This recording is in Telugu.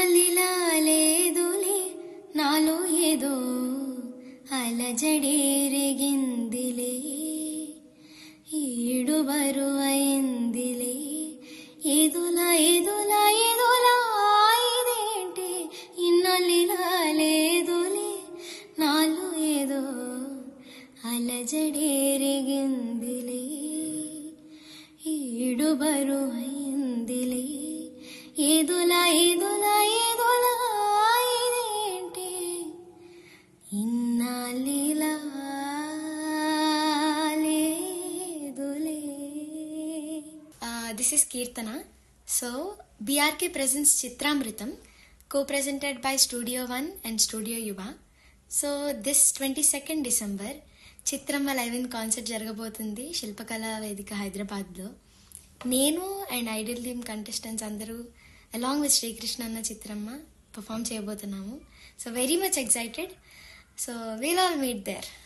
ఇన్నాళ్ళిలా లేదులే నాలో ఏదో అలజడేరెగిందిలే ఈడు బరువైందిలే ఏదోలా ఏదోలా ఏదోలా ఇదేంటి ఇన్నాళ్ళిలా లేదులే నాలో ఏదో అలజడేరెగిందిలే ఈడు బరువైందిలే ఏదోలా ఏదోలా ఏదోలా ఇదేంటి ఇన్నాళ్ళిలా లేదులే. This is Kirtana. So, BRK presents Chitramritam, co-presented by Studio One and Studio Yuva. So, this 22nd December, Chitramma live in concert జరగబోతుంది శిల్పకళా వేదిక హైదరాబాద్లో. నేను అండ్ ఐడల్ టీమ్ కంటెస్టెంట్స్ అందరూ అలాంగ్ విత్ శ్రీకృష్ణ అన్న చిత్రమ్మ పర్ఫామ్ చేయబోతున్నాము. So very much excited. So we'll all meet there.